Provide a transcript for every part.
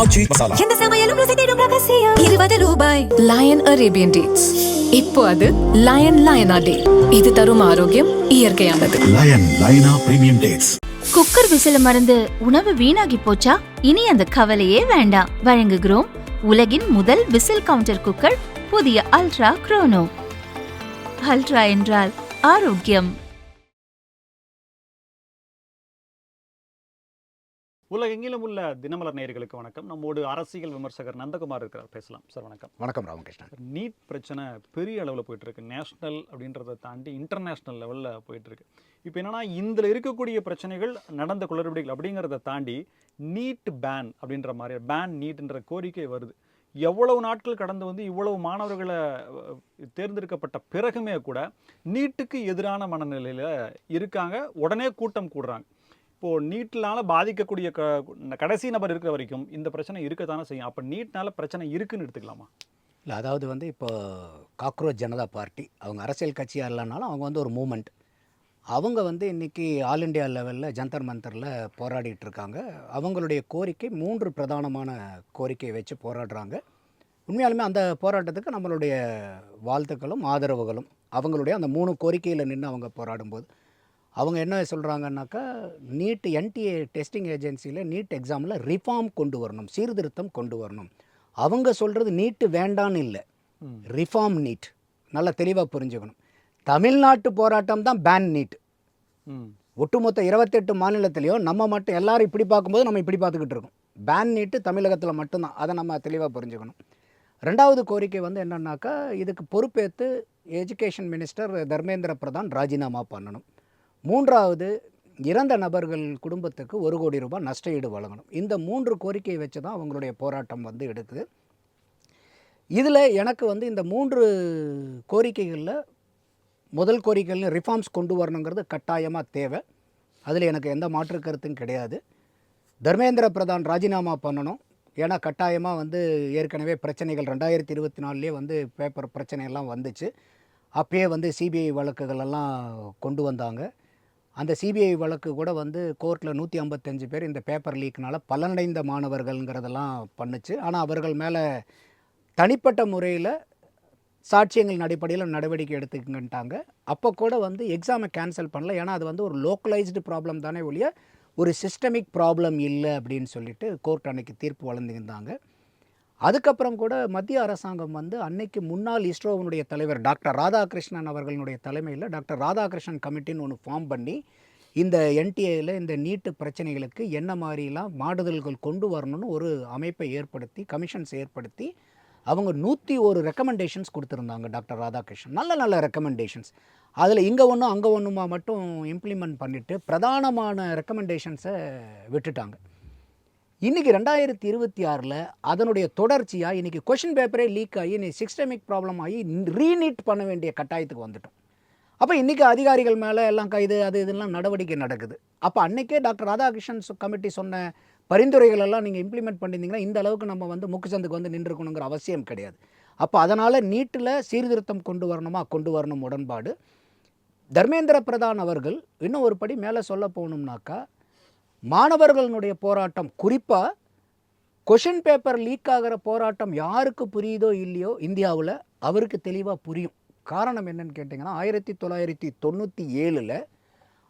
ஆச்சி மசாலா. எந்த சமையலும் ருசி தேடும் ரகசியம் 20 ரூபாய். Lion arabian dates. இப்போ அது லயனா டே. இது தரும் ஆரோக்கியம் இயற்கையானது. லயனா பிரீமியம் டேட்ஸ். குக்கர் விசில மறந்து உணவு வீணாகி போச்சா? இனி அந்த கவலையே வேண்டாம். வழங்குகிறோம் உலகின் முதல் விசில் கவுண்டர் குக்கர், புதிய அல்ட்ரா குரோனோ. அல்ட்ரா என்றால் ஆரோக்கியம். உலகெங்கிலும் உள்ள தினமலர் நேயர்களுக்கு வணக்கம். நம்மோடு அரசியல் விமர்சகர் நந்தகுமார் இருக்கிறார், பேசலாம் சார். வணக்கம். வணக்கம் ராமகிருஷ்ணன். நீட் பிரச்சனை பெரிய அளவில் போயிட்டு இருக்கு. நேஷனல் அப்படின்றத தாண்டி இன்டர்நேஷ்னல் லெவலில் போயிட்டு இருக்கு. இப்போ என்னன்னா, இதில் இருக்கக்கூடிய பிரச்சனைகள், நடந்த குளறுபடிகள் அப்படிங்கிறத தாண்டி நீட் பேன் அப்படின்ற மாதிரி பேன் நீட்ன்ற கோரிக்கை வருது. எவ்வளவு நாட்கள் கடந்து வந்து இவ்வளவு மாணவர்களை தேர்ந்தெடுக்கப்பட்ட பிறகுமே கூட நீட்டுக்கு எதிரான மனநிலையில் இருக்காங்க. உடனே கூட்டம் கூடுறாங்க. இப்போது நீட்னால பாதிக்கக்கூடிய கடைசி நபர் இருக்கிற வரைக்கும் இந்த பிரச்சனை இருக்கத்தானே செய்யும். அப்போ நீட்னால பிரச்சனை இருக்குன்னு எடுத்துக்கலாமா? இல்லை, அதாவது வந்து இப்போ காக்ரோச் ஜனதா பார்ட்டி அவங்க அரசியல் கட்சியாக இல்லைனாலும் அவங்க வந்து ஒரு மூமெண்ட். அவங்க வந்து இன்றைக்கி ஆல் இண்டியா லெவலில் ஜந்தர் மந்தரில் போராடிட்டு இருக்காங்க. அவங்களுடைய கோரிக்கை 3 பிரதானமான கோரிக்கையை வச்சு போராடுறாங்க. உண்மையாலுமே அந்த போராட்டத்துக்கு நம்மளுடைய வாழ்த்துக்களும் ஆதரவுகளும். அவங்களுடைய அந்த 3 கோரிக்கையில் நின்று அவங்க போராடும்போது அவங்க என்ன சொல்கிறாங்கன்னாக்கா, நீட் என்டிஏ டெஸ்டிங் ஏஜென்சியில் நீட் எக்ஸாமில் ரிஃபார்ம் கொண்டு வரணும், சீர்திருத்தம் கொண்டு வரணும். அவங்க சொல்கிறது நீட்டு வேண்டான்னு இல்லை, ரிஃபார்ம் நீட். நல்லா தெளிவாக புரிஞ்சுக்கணும். தமிழ்நாட்டு போராட்டம் தான் பேன் நீட். ஒட்டுமொத்த 28 மாநிலத்திலையும் நம்ம மட்டும் எல்லாரும் இப்படி பார்க்கும்போது நம்ம இப்படி பார்த்துக்கிட்டு இருக்கோம். பேன் நீட்டு தமிழகத்தில் மட்டும்தான். அதை நம்ம தெளிவாக புரிஞ்சுக்கணும். 2வது கோரிக்கை வந்து என்னன்னாக்கா, இதுக்கு பொறுப்பேற்று எஜுகேஷன் மினிஸ்டர் தர்மேந்திர பிரதான் ராஜினாமா பண்ணணும். 3வது, இறந்த நபர்கள் குடும்பத்துக்கு 1 கோடி ரூபாய் நஷ்டஈடு வழங்கணும். இந்த 3 கோரிக்கையை வச்சு தான் அவங்களுடைய போராட்டம் வந்து எடுக்குது. இதில் எனக்கு வந்து இந்த 3 கோரிக்கைகளில் முதல் கோரிக்கையில் ரிஃபார்ம்ஸ் கொண்டு வரணுங்கிறது கட்டாயமாக தேவை. அதில் எனக்கு எந்த மாற்று கருத்தும் கிடையாது. தர்மேந்திர பிரதான் ராஜினாமா பண்ணணும். ஏன்னா கட்டாயமாக வந்து ஏற்கனவே பிரச்சனைகள் 2024 வந்து பேப்பர் பிரச்சனையெல்லாம் வந்துச்சு. அப்பயே வந்து சிபிஐ வழக்குகள் எல்லாம் கொண்டு வந்தாங்க. அந்த சிபிஐ வழக்கு கூட வந்து கோர்ட்டில் 155 பேர் இந்த பேப்பர் லீக்னால் பலனடைந்த மாணவர்கள்ங்கிறதெல்லாம் பண்ணுச்சு. ஆனால் அவர்கள் மேலே தனிப்பட்ட முறையில் சாட்சியங்களின் அடிப்படையில் நடவடிக்கை எடுத்துக்கிட்டாங்க. அப்போ கூட வந்து எக்ஸாமை கேன்சல் பண்ணல. ஏன்னா அது வந்து ஒரு லோக்கலைஸ்டு ப்ராப்ளம் தானே ஒழிய ஒரு சிஸ்டமிக் ப்ராப்ளம் இல்லை அப்படின்னு சொல்லிட்டு கோர்ட் அன்னைக்கு தீர்ப்பு வழங்கியிருந்தாங்க. அதுக்கப்புறம் கூட மத்திய அரசாங்கம் வந்து அன்னைக்கு முன்னாள் இஸ்ரோவினுடைய தலைவர் டாக்டர் ராதாகிருஷ்ணன் அவர்களுடைய தலைமையில் டாக்டர் ராதாகிருஷ்ணன் கமிட்டின்னு ஒன்று ஃபார்ம் பண்ணி இந்த என்டிஏயில் இந்த நீட்டு பிரச்சனைகளுக்கு என்ன மாதிரிலாம் மாறுதல்கள் கொண்டு வரணும்னு ஒரு அமைப்பை ஏற்படுத்தி, கமிஷன்ஸ் ஏற்படுத்தி அவங்க 101 ரெக்கமெண்டேஷன்ஸ் கொடுத்துருந்தாங்க டாக்டர் ராதாகிருஷ்ணன். நல்ல ரெக்கமெண்டேஷன்ஸ். அதில் இங்கே ஒன்றும் அங்கே ஒன்றுமா மட்டும் இம்ப்ளிமெண்ட் பண்ணிவிட்டு பிரதானமான ரெக்கமெண்டேஷன்ஸை விட்டுட்டாங்க. இன்றைக்கி 2026 அதனுடைய தொடர்ச்சியாக இன்றைக்கி கொஷின் பேப்பரே லீக் ஆகி இன்றைக்கி சிஸ்டமிக் ப்ராப்ளம் ஆகி ரீநீட் பண்ண வேண்டிய கட்டாயத்துக்கு வந்துட்டோம். அப்போ இன்றைக்கி அதிகாரிகள் மேலே எல்லாம் கைது அது இதெல்லாம் நடவடிக்கை நடக்குது. அப்போ அன்றைக்கே டாக்டர் ராதாகிருஷ்ணன் கமிட்டி சொன்ன பரிந்துரைகள் எல்லாம் நீங்கள் இம்ப்ளிமெண்ட் பண்ணியிருந்தீங்கன்னா இந்த அளவுக்கு நம்ம வந்து முக்குச்சந்துக்கு வந்து நின்றுக்கணுங்கிற அவசியம் கிடையாது. அப்போ அதனால் நீட்டில் சீர்திருத்தம் கொண்டு வரணும் உடன்பாடு. தர்மேந்திர பிரதான் அவர்கள் இன்னும் ஒரு படி மேலே சொல்ல போகணும்னாக்கா, மாணவர்களுடைய போராட்டம், குறிப்பாக கொஷின் பேப்பர் லீக் ஆகிற போராட்டம் யாருக்கு புரியுதோ இல்லையோ இந்தியாவில் அவருக்கு தெளிவாக புரியும். காரணம் என்னன்னு கேட்டிங்கன்னா, 1997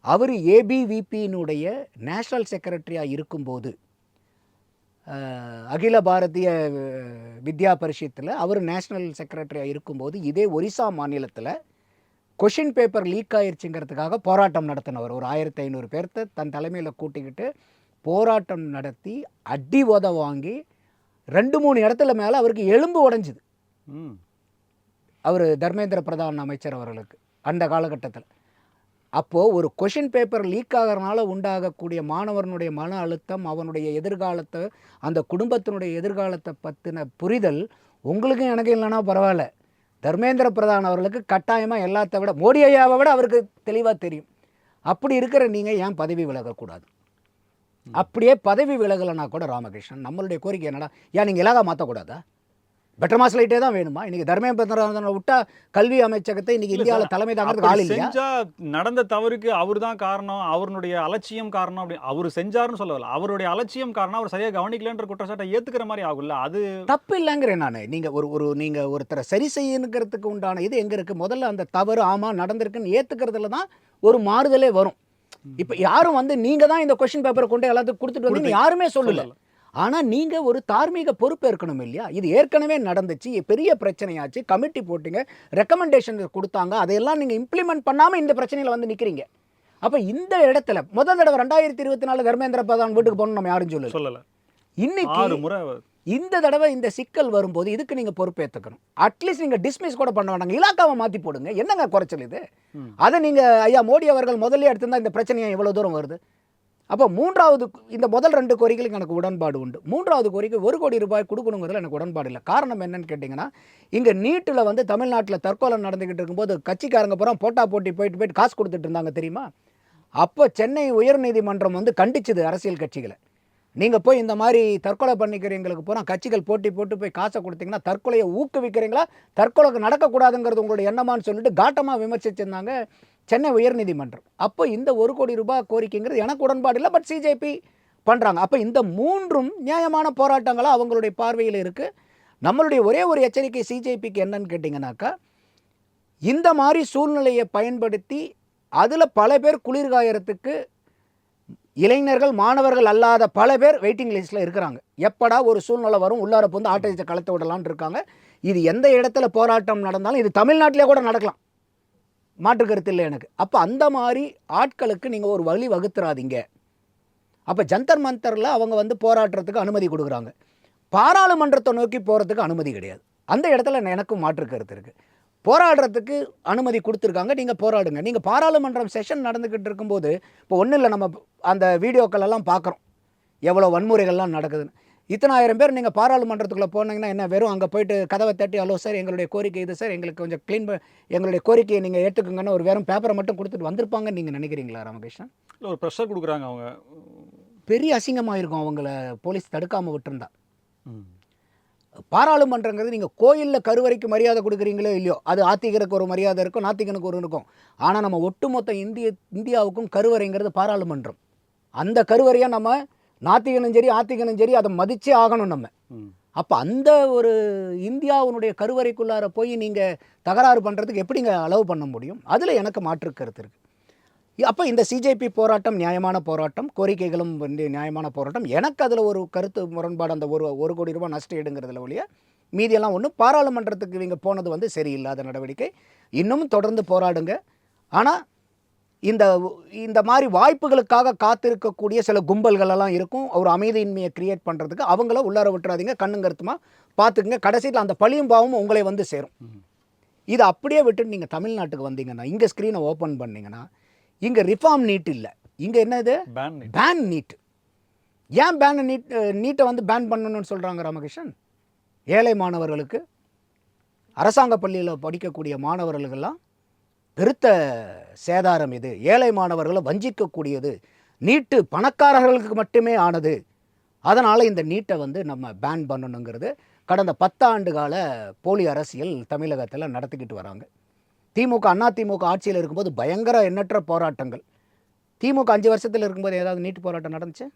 அவர் ஏபிவிபியினுடைய நேஷ்னல் செக்ரட்டரியாக இருக்கும்போது, அகில பாரதிய வித்யா பரிஷத்தில் அவர் நேஷ்னல் செக்ரட்டரியாக இருக்கும்போது இதே ஒரிசா மாநிலத்தில் கொஷின் பேப்பர் லீக் ஆயிடுச்சுங்கிறதுக்காக போராட்டம் நடத்தினவர். ஒரு 1500 பேர்த்த தன் தலைமையில் கூட்டிக்கிட்டு போராட்டம் நடத்தி அடி உத வாங்கி 2-3 இடத்துல மேலே அவருக்கு எலும்பு உடைஞ்சிது. அவர் தர்மேந்திர பிரதான் அமைச்சர் அவர்களுக்கு அந்த காலகட்டத்தில். அப்போது ஒரு கொஷின் பேப்பர் லீக் ஆகிறனால உண்டாகக்கூடிய மாணவனுடைய மன அழுத்தம், அவனுடைய எதிர்காலத்தை, அந்த குடும்பத்தினுடைய எதிர்காலத்தை பற்றின புரிதல் உங்களுக்கும் எனக்கு இல்லைன்னா பரவாயில்ல, தர்மேந்திர பிரதான் அவர்களுக்கு கட்டாயமாக எல்லாத்த விட, மோடி ஐயாவை விட அவருக்கு தெளிவாக தெரியும். அப்படி இருக்கிற நீங்கள் ஏன் பதவி விலகக்கூடாது? அப்படியே பதவி விலகலைன்னா கூட ராமகிருஷ்ணன், நம்மளுடைய கோரிக்கை என்னடா, ஏன் நீங்கள் இலாகா மாற்றக்கூடாதா? பெட்டர் மாஸ் லைட்டே தான் வேணுமா? இன்னைக்கு தர்மேந்திர விட்டா கல்வி அமைச்சகத்தை இன்னைக்கு இந்தியாவில் தலைமை தாங்கிறதுக்கு ஆள் இல்லையா? செஞ்சா நடந்த தவறுக்கு அவர் தான் காரணம், அவருடைய அலட்சியம் காரணம், அப்படி அவர் செஞ்சாருன்னு சொல்லல, அவருடைய அலட்சியம் காரணம், அவர் சரியா கவனிக்கலன்ற குற்றச்சாட்டை ஏத்துக்கிற மாதிரி ஆகும்ல, அது தப்பு இல்லைங்கிறேன் நான். நீங்க நீங்க ஒருத்தரை சரி செய்யணுங்கிறதுக்கு உண்டான இது எங்க இருக்கு? முதல்ல அந்த தவறு ஆமா நடந்திருக்குன்னு ஏத்துக்கிறதுல தான் ஒரு மாறுதலே வரும். இப்ப யாரும் வந்து நீங்க தான் இந்த கொஸ்டின் பேப்பரை கொண்டு எல்லாத்துக்கும் கொடுத்துட்டு வந்து யாருமே சொல்லல. ஆனா நீங்க ஒரு தார்மீக பொறுப்பு இருக்கணும் இல்லையா? இது ஏற்கனவே நடந்துச்சு, பெரிய பிரச்சனையாச்சு, கமிட்டி போட்டீங்க, ரெக்கமெண்டேஷன் கொடுத்தாங்க, அதையெல்லாம் நீங்க இம்ப்ளிமெண்ட் பண்ணாம இந்த பிரச்சனையில வந்து நிக்கிறீங்க. அப்ப இந்த இடத்துல முதல் தடவை 2024 தர்மேந்திர பிரதான் வீட்டுக்கு போகணும் நம்ம யாரும் சொல்லல. இன்னைக்கு 6 முறை இந்த தடவை இந்த சிக்கல் வரும்போது இதுக்கு நீங்க பொறுப்பேற்றுக்கணும். அட்லீஸ்ட் நீங்க டிஸ்மிஸ் கூட பண்ண வேண்டாங்க, இலாக்காவை மாத்தி போடுங்க. என்னங்க குறைச்சல் இது? அதை நீங்க ஐயா மோடி அவர்கள் முதல்ல எடுத்திருந்தா இந்த பிரச்சனையை எவ்வளவு தூரம் வருது? அப்போ மூன்றாவது இந்த முதல் 2 கோரிக்கைகளுக்கு எனக்கு உடன்பாடு உண்டு. மூன்றாவது கோரிக்கை 1 கோடி ரூபாய் கொடுக்கணுங்கிறதுல எனக்கு உடன்பாடு இல்லை. காரணம் என்னன்னு கேட்டிங்கன்னா, இங்கே நீட்டில் வந்து தமிழ்நாட்டில் தற்கொலை நடந்துக்கிட்டு இருக்கும்போது கட்சிக்காரங்க பூரா போட்டா போட்டி போயிட்டு காசு கொடுத்துட்டு இருந்தாங்க தெரியுமா? அப்போ சென்னை உயர்நீதிமன்றம் வந்து கண்டிச்சுது அரசியல் கட்சிகளை. நீங்கள் போய் இந்த மாதிரி தற்கொலை பண்ணிக்கிறீங்களுக்கு பூரா கட்சிகள் போட்டி போட்டு போய் காசை கொடுத்தீங்கன்னா தற்கொலையை ஊக்குவிக்கிறீங்களா, தற்கொலைக்கு நடக்கக்கூடாதுங்கிறது உங்களுடைய எண்ணமான்னு சொல்லிட்டு காட்டமாக விமர்சிச்சிருந்தாங்க சென்னை உயர்நீதிமன்றம். அப்போ இந்த 1 கோடி ரூபாய் கோரிக்கைங்கிறது எனக்கு உடன்பாடு இல்லை, பட் சிஜேபி பண்ணுறாங்க. அப்போ இந்த 3ம் நியாயமான போராட்டங்களாக அவங்களுடைய பார்வையில் இருக்குது. நம்மளுடைய ஒரே ஒரு எச்சரிக்கை சிஜேபிக்கு என்னன்னு கேட்டிங்கனாக்கா, இந்த மாதிரி சூழ்நிலையை பயன்படுத்தி அதில் பல பேர் குளிர்காயறதுக்கு இளைஞர்கள் மாணவர்கள் அல்லாத பல பேர் வெயிட்டிங் லிஸ்ட்டில் இருக்கிறாங்க. எப்படா ஒரு சூழ்நிலை வரும் உள்ளார வந்து ஆட்டத்தை கலத்த விடலான்னு இருக்காங்க. இது எந்த இடத்துல போராட்டம் நடந்தாலும் இது தமிழ்நாட்டிலே கூட நடக்கலாம், மாற்று கருத்து இல்லை எனக்கு. அப்போ அந்த மாதிரி ஆட்களுக்கு நீங்கள் ஒரு வழி வகுத்துறாதீங்க. அப்போ ஜந்தர் மந்தரில் அவங்க வந்து போராட்டத்துக்கு அனுமதி கொடுக்குறாங்க, பாராளுமன்றத்தை நோக்கி போகிறதுக்கு அனுமதி கிடையாது. அந்த இடத்துல எனக்கும் மாற்று கருத்து இருக்குது. போராடுறதுக்கு அனுமதி கொடுத்துருக்காங்க, நீங்கள் போராடுங்க. நீங்கள் பாராளுமன்றம் செஷன் நடந்துக்கிட்டு இருக்கும்போது இப்போ ஒன்றும் இல்லை, நம்ம அந்த வீடியோக்கள் எல்லாம் பார்க்குறோம் எவ்வளோ வன்முறைகள்லாம் நடக்குதுன்னு. இத்தனாயிரம் பேர் நீங்கள் பாராளுமன்றத்துக்குள்ளே போனீங்கன்னா என்ன, வெறும் அங்கே போயிட்டு கதவை தட்டி ஹலோ சார் எங்களுடைய கோரிக்கை இது சார், எங்களுக்கு கொஞ்சம் க்ளீன் எங்களுடைய கோரிக்கையை நீங்கள் ஏற்றுக்குங்கன்னு ஒரு வெறும் பேப்பரை மட்டும் கொடுத்துட்டு வந்திருப்பாங்கன்னு நீங்கள் நினைக்கிறீங்களா ராமகிருஷ்ணன்? இல்லை, ஒரு ப்ரெஷர் கொடுக்குறாங்க அவங்க. பெரிய அசிங்கமாக இருக்கும் அவங்கள போலீஸ் தடுக்காமல் விட்டுருந்தா. பாராளுமன்றங்கிறது நீங்கள் கோயிலில் கருவறைக்கு மரியாதை கொடுக்குறீங்களோ இல்லையோ, அது ஆத்திகருக்கு ஒரு மரியாதை இருக்கும், நாத்திகனுக்கு ஒரு இருக்கும். ஆனால் நம்ம ஒட்டுமொத்த இந்தியாவுக்கும் கருவறைங்கிறது பாராளுமன்றம். அந்த கருவறையை நம்ம நாத்திகனும் சரி ஆத்திகனும் சரி அதை மதிச்சே ஆகணும் நம்ம. அப்போ அந்த ஒரு இந்தியாவுடைய கருவறைக்குள்ளார போய் நீங்கள் தகராறு பண்ணுறதுக்கு எப்படிங்க அலோவ் பண்ண முடியும்? அதில் எனக்கு மாற்று கருத்து இருக்குது. அப்போ இந்த சிஜேபி போராட்டம் நியாயமான போராட்டம், கோரிக்கைகளும் வந்து நியாயமான போராட்டம். எனக்கு அதில் ஒரு கருத்து முரண்பாடு, அந்த 1 கோடி ரூபாய் நஷ்டம் எடுங்கிறதுல ஒழிய மீதியெல்லாம் ஒன்று. பாராளுமன்றத்துக்கு இவங்க போனது வந்து சரியில்லாத நடவடிக்கை. இன்னமும் தொடர்ந்து போராடுங்க. ஆனால் இந்த மாதிரி வாய்ப்புகளுக்காக காத்திருக்கக்கூடிய சில கும்பல்களெல்லாம் இருக்கும், ஒரு அமைதியின்மையை கிரியேட் பண்ணுறதுக்கு. அவங்கள உள்ளார விட்டுறாதீங்க, கண்ணும் கருத்துமா பார்த்துக்குங்க. கடைசியில் அந்த பழியும் பாவமும் உங்களை வந்து சேரும். இதை அப்படியே விட்டுட்டு நீங்கள் தமிழ்நாட்டுக்கு வந்தீங்கன்னா, இங்கே ஸ்க்ரீனை ஓப்பன் பண்ணிங்கன்னா, இங்கே ரிஃபார்ம் நீட் இல்லை, இங்கே என்னது பேன் நீட். ஏன் நீட்டை வந்து பேன் பண்ணணும்னு சொல்கிறாங்க ராமகிருஷ்ணன்? ஏழை மாணவர்களுக்கு, அரசாங்க பள்ளியில் படிக்கக்கூடிய மாணவர்களுக்கெல்லாம் பெருத்த சேதாரம் இது. ஏழை மாணவர்களை வஞ்சிக்கக்கூடியது. நீட்டு பணக்காரர்களுக்கு மட்டுமே ஆனது. அதனால் இந்த நீட்டை வந்து நம்ம பேன் பண்ணணுங்கிறது கடந்த 10 ஆண்டு கால போலி அரசியல் தமிழகத்தில் நடத்திக்கிட்டு வராங்க. திமுக அதிமுக ஆட்சியில் இருக்கும்போது பயங்கர எண்ணற்ற போராட்டங்கள். திமுக 5 வருஷத்தில் இருக்கும்போது ஏதாவது நீட்டு போராட்டம் நடந்துச்சு?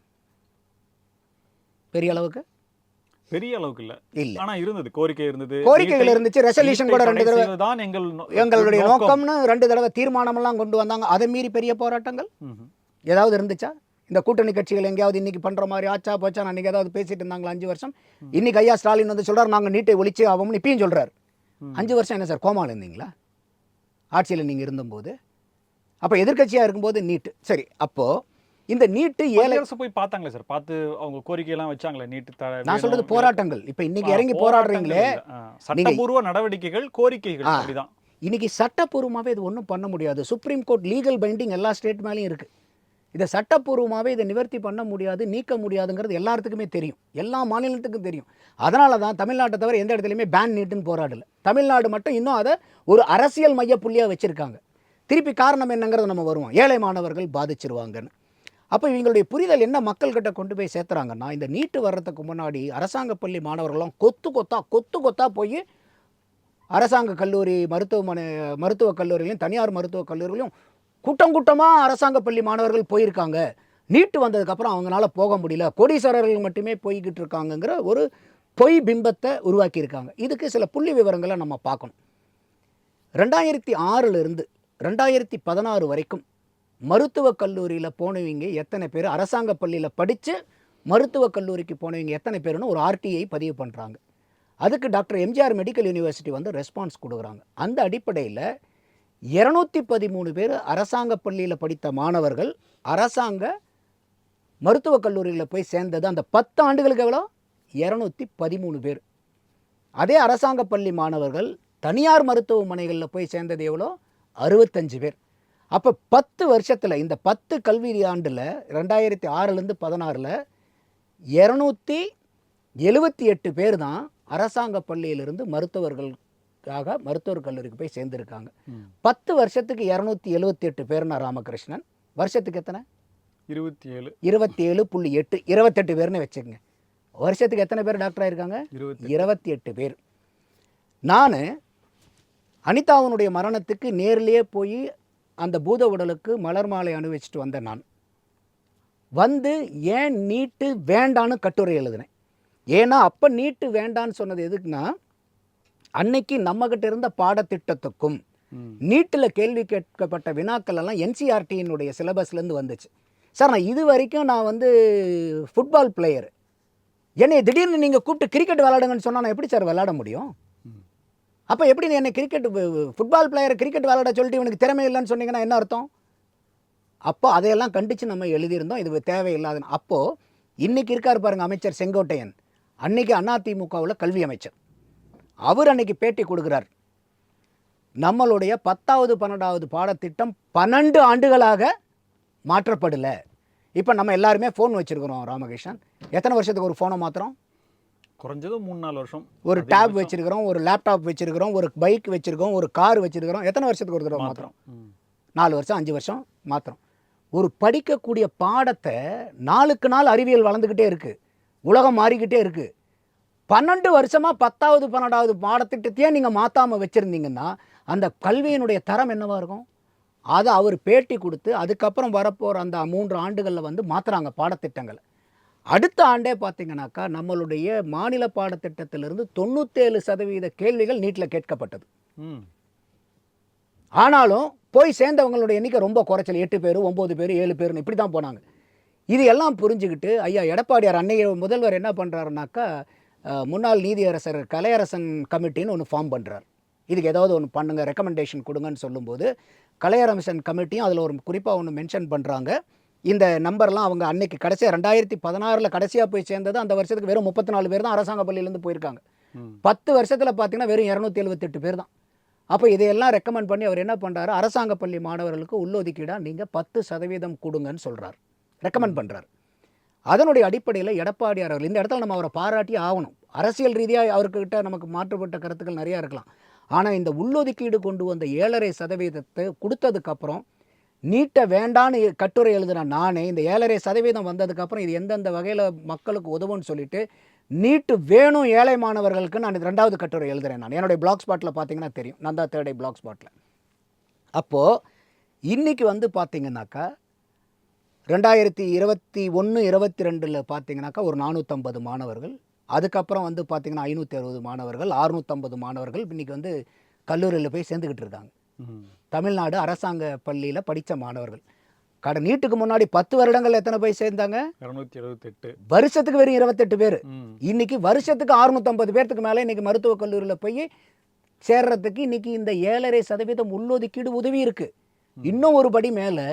பெரிய அளவுக்கு இல்ல. ஆனா இருந்தது, கோரிக்கைகள் இருந்துச்சு, ரெசல்யூஷன் கூட 2 தடவை தான் எங்களுடைய நோக்கம்னு 2 தடவை தீர்மானம் எல்லாம் கொண்டு வந்தாங்க. அதை மீறி பெரிய போராட்டங்கள் ஏதாவது இருந்துச்சா? இந்த கூட்டணி கட்சிகள் எங்கேயாவது இன்னைக்கு பண்ற மாதிரி ஆச்சா போச்சா அன்னைக்கு ஏதாவது பேசிட்டு இருந்தாங்களா 5 வருஷம்? இன்னைக்கு ஐயா ஸ்டாலின் வந்து சொல்றாரு நாங்க நீட்டை ஒழிச்சு ஆகும்னு இப்பயும் சொல்றாரு. 5 வருஷம் என்ன சார் கோமால இருந்தீங்களா ஆட்சியில் நீங்கள் இருந்தபோது? அப்போ எதிர்கட்சியாக இருக்கும்போது நீட்டு சரி. அப்போது இந்த நீட்டு ஏழை போய் பார்த்தாங்களே சார், பார்த்து அவங்க கோரிக்கையெல்லாம் வச்சாங்களே நீட்டு. நான் சொல்றது போராட்டங்கள். இப்போ இன்னைக்கு இறங்கி போராடுறீங்களே, சட்டப்பூர்வ நடவடிக்கைகள், கோரிக்கைகள் அப்படிதான். இன்னைக்கு சட்டப்பூர்வமாகவே இது ஒன்றும் பண்ண முடியாது. சுப்ரீம் கோர்ட் லீகல் பைண்டிங் எல்லா ஸ்டேட் மேலேயும் இருக்குது. இதை சட்டப்பூர்வமாகவே இதை நிவர்த்தி பண்ண முடியாது, நீக்க முடியாதுங்கிறது எல்லாத்துக்குமே தெரியும், எல்லா மாநிலத்துக்கும் தெரியும். அதனால தான் தமிழ்நாட்டை தவிர எந்த இடத்துலையுமே பேன் நீட்டுன்னு போராடலை. தமிழ்நாடு மட்டும் இன்னும் அதை ஒரு அரசியல் மைய புள்ளியாக வச்சுருக்காங்க. திருப்பி காரணம் என்னங்கிறத நம்ம வருவோம், ஏழை மாணவர்கள் பாதிச்சிருவாங்கன்னு. அப்போ இவங்களுடைய புரிதல் என்ன மக்கள்கிட்ட கொண்டு போய் சேர்த்துறாங்கன்னா, இந்த நீட்டு வர்றதுக்கு முன்னாடி அரசாங்க பள்ளி மாணவர்கள்லாம் கொத்து கொத்தா போய் அரசாங்க கல்லூரி மருத்துவக் கல்லூரிகளையும் தனியார் மருத்துவக் கல்லூரிகளையும் கூட்டமாக அரசாங்க பள்ளி மாணவர்கள் போயிருக்காங்க. நீட்டு வந்ததுக்கப்புறம் அவங்களால போக முடியல, கோடீஸ்வரர்கள் மட்டுமே போய்கிட்டு இருக்காங்கங்கிற ஒரு பொய் பிம்பத்தை உருவாக்கியிருக்காங்க. இதுக்கு சில புள்ளி விவரங்களை நம்ம பார்க்கணும். 2006 2016 வரைக்கும் மருத்துவக் கல்லூரியில் போனவங்க எத்தனை பேர், அரசாங்க பள்ளியில் படித்து மருத்துவக் கல்லூரிக்கு போனவங்க எத்தனை பேருன்னு ஒரு ஆர்டிஐ பதிவு பண்ணுறாங்க. அதுக்கு டாக்டர் எம்ஜிஆர் மெடிக்கல் யூனிவர்சிட்டி வந்து ரெஸ்பான்ஸ் கொடுக்குறாங்க. அந்த அடிப்படையில் 213 பேர் அரசாங்க பள்ளியில் படித்த மாணவர்கள் அரசாங்க மருத்துவக் கல்லூரியில் போய் சேர்ந்தது அந்த 10 ஆண்டுகளுக்கு எவ்வளோ? 213 பேர். அதே அரசாங்க பள்ளி மாணவர்கள் தனியார் மருத்துவமனைகளில் போய் சேர்ந்தது எவ்வளோ? 65 பேர். அப்போ 10 வருஷத்தில், இந்த 10 கல்வி ஆண்டில் 2006 16 278 பேர் தான் அரசாங்க பள்ளியிலிருந்து மருத்துவர் கல்லூரிக்கு போய் சேர்ந்துருக்காங்க. 10 வருஷத்துக்கு 278 பேர்னா ராமகிருஷ்ணன், வருஷத்துக்கு எத்தனை? 27.8 28 பேர்னு வச்சுக்கோங்க. வருஷத்துக்கு எத்தனை பேர் டாக்டர் ஆயிருக்காங்க? 28 பேர். நான் அனிதாவினுடைய மரணத்துக்கு நேர்லேயே போய் அந்த பூத உடலுக்கு மலர் மாலை அணிவிச்சிட்டு வந்தேன். நான் வந்து ஏன் நீட்டு வேண்டான்னு கட்டுரை எழுதினேன். ஏன்னா அப்போ நீட்டு வேண்டான்னு சொன்னது எதுக்குன்னா, அன்னைக்கு நம்மகிட்ட இருந்த பாடத்திட்டத்துக்கும் நீட்டில் கேள்வி கேட்கப்பட்ட வினாக்கள் எல்லாம் என்சிஆர்டியினுடைய சிலபஸ்லேருந்து வந்துச்சு. சார், நான் இது வரைக்கும் நான் வந்து ஃபுட்பால் பிளேயர், என்னை திடீர்னு நீங்கள் கூப்பிட்டு கிரிக்கெட் விளையாடுங்கன்னு சொன்னால் நான் எப்படி சார் விளையாட முடியும்? அப்போ எப்படி என்னை ஃபுட்பால் பிளேயரை கிரிக்கெட் விளையாட சொல்லிட்டு இவனுக்கு திறமை இல்லைன்னு சொன்னீங்கன்னா என்ன அர்த்தம்? அப்போ அதையெல்லாம் கண்டித்து நம்ம எழுதியிருந்தோம். இது தேவையில்லாத. அப்போது இன்றைக்கி இருக்கார் பாருங்கள் அமைச்சர் செங்கோட்டையன், அன்றைக்கி அதிமுகவில் கல்வி அமைச்சர். அவர் அன்றைக்கி பேட்டி கொடுக்குறார், நம்மளுடைய 10வது 12வது பாடத்திட்டம் 12 ஆண்டுகளாக மாற்றப்படலை. இப்போ நம்ம எல்லாருமே ஃபோன் வச்சுருக்கிறோம் ராமகிருஷ்ணன். எத்தனை வருஷத்துக்கு ஒரு ஃபோனை மாற்றுறோம்? குறைஞ்சது 3-4 வருஷம். ஒரு டேப் வச்சுருக்கிறோம், ஒரு லேப்டாப் வச்சுருக்கிறோம், ஒரு பைக் வச்சுருக்கோம், ஒரு கார் வச்சுருக்கிறோம். எத்தனை வருஷத்துக்கு ஒரு தடவை மாற்றுறோம்? 4 வருஷம் 5 வருஷம் மாற்றுறோம். ஒரு படிக்கக்கூடிய பாடத்தை நாளுக்கு நாள் அறிவியல் வளர்ந்துக்கிட்டே இருக்குது, உலகம் மாறிக்கிட்டே இருக்குது. 12 வருஷமாக 10வது 12வது பாடத்திட்டத்தையே நீங்கள் மாற்றாமல் வச்சுருந்தீங்கன்னா அந்த கல்வியினுடைய தரம் என்னவாக இருக்கும்? அதை அவர் பேட்டி கொடுத்து அதுக்கப்புறம் வரப்போகிற அந்த 3 ஆண்டுகளில் வந்து மாற்றுறாங்க பாடத்திட்டங்களை. அடுத்த ஆண்டே பார்த்தீங்கன்னாக்கா நம்மளுடைய மாநில பாடத்திட்டத்திலிருந்து 97% கேள்விகள் நீட்டில் கேட்கப்பட்டது. ஆனாலும் போய் சேர்ந்தவங்களுடைய எண்ணிக்கை ரொம்ப குறைச்சல். 8 பேர் 9 பேர் 7 பேர்னு இப்படி தான் போனாங்க. இது எல்லாம் புரிஞ்சுக்கிட்டு ஐயா எடப்பாடியார் அன்னைய முதல்வர் என்ன பண்ணுறாருனாக்கா, முன்னாள் நீதியரசர் கலையரசன் கமிட்டின்னு ஒன்று ஃபார்ம் பண்ணுறார். இதுக்கு ஏதாவது ஒன்று பண்ணுங்கள், ரெக்கமெண்டேஷன் கொடுங்கன்னு சொல்லும்போது கலையரசன் கமிட்டியும் அதில் ஒரு குறிப்பாக ஒன்று மென்ஷன் பண்ணுறாங்க. இந்த நம்பர்லாம் அவங்க அன்னைக்கு கடைசியாக 2016 கடைசியாக போய் சேர்ந்தது. அந்த வருஷத்துக்கு வெறும் 34 பேர் தான் அரசாங்க பள்ளியிலேருந்து போயிருக்காங்க. 10 வருஷத்தில் பார்த்தீங்கன்னா வெறும் 278 பேர் தான். அப்போ இதையெல்லாம் ரெக்கமெண்ட் பண்ணி அவர் என்ன பண்ணுறாரு, அரசாங்க பள்ளி மாணவர்களுக்கு உள்ளொதுக்கீடாக நீங்கள் 10% கொடுங்கன்னு சொல்கிறார், ரெக்கமெண்ட் பண்ணுறார். அதனுடைய அடிப்படையில் எடப்பாடியார் அவர்கள் இந்த இடத்துல நம்ம அவரை பாராட்டி ஆகணும். அரசியல் ரீதியாக அவர்கிட்ட நமக்கு மாற்றுப்பட்ட கருத்துக்கள் நிறையா இருக்கலாம். ஆனால் இந்த உள்ளொதுக்கீடு கொண்டு வந்த 7.5% கொடுத்ததுக்கப்புறம் நீட்டை வேண்டான்னு கட்டுரை எழுதுன நானே இந்த 7.5% வந்ததுக்கப்புறம் இது எந்தெந்த வகையில் மக்களுக்கு உதவுன்னு சொல்லிட்டு நீட்டு வேணும் ஏழை மாணவர்களுக்கு நான் 2வது கட்டுரை எழுதுகிறேன். நான் என்னுடைய பிளாக் ஸ்பாட்டில் பார்த்தீங்கன்னா தெரியும், நந்தா தேர்டை பிளாக் ஸ்பாட்டில். அப்போது இன்றைக்கி வந்து பார்த்தீங்கன்னாக்கா 2021 22 பார்த்தீங்கன்னாக்கா ஒரு 450 மாணவர்கள், அதுக்கப்புறம் வந்து பார்த்தீங்கன்னா 560 மாணவர்கள், 650 மாணவர்கள் இன்றைக்கி வந்து கல்லூரியில் போய் சேர்ந்துக்கிட்டு இருக்காங்க. தமிழ்நாடு அரசாங்க பள்ளியில் படித்த மாணவர்கள். நீட்டுக்கு முன்னாடி 10 வருடங்கள் எத்தனை போய் சேர்ந்தாங்க? 278. வருஷத்துக்கு வெறும் 28 பேர். இன்னைக்கு வருஷத்துக்கு 650 பேர்த்துக்கு மேலே இன்னைக்கு மருத்துவக் கல்லூரியில் போய் சேர்றதுக்கு இன்னைக்கு இந்த 7.5% உள்ளொதுக்கீடு உதவி இருக்கு. இன்னும் ஒரு படி மேலே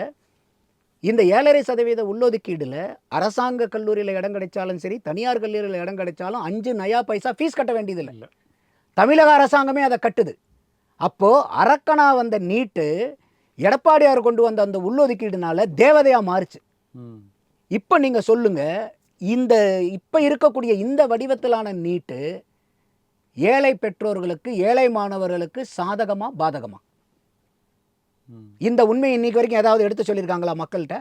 இந்த 7.5% உள்ளொதுக்கீடுல அரசாங்க கல்லூரியில் இடம் கிடைச்சாலும் சரி, தனியார் கல்லூரியில் இடம் கிடைச்சாலும் 5 நயா பைசா ஃபீஸ் கட்ட வேண்டியதில்லை. தமிழக அரசாங்கமே அதை கட்டுது. அப்போது அரக்கனா வந்த நீட்டு எடப்பாடியார் கொண்டு வந்த அந்த உள்ளொதுக்கீடுனால தேவதையாக மாறுச்சு. இப்போ நீங்கள் சொல்லுங்கள், இந்த இப்போ இருக்கக்கூடிய இந்த வடிவத்திலான நீட்டு ஏழை பெற்றோர்களுக்கு ஏழை மாணவர்களுக்கு சாதகமா பாதகமா? இந்த உண்மை இன்னைக்கு வரைக்கும் ஏதாவது எடுத்து சொல்லியிருக்காங்களா மக்கள்கிட்ட?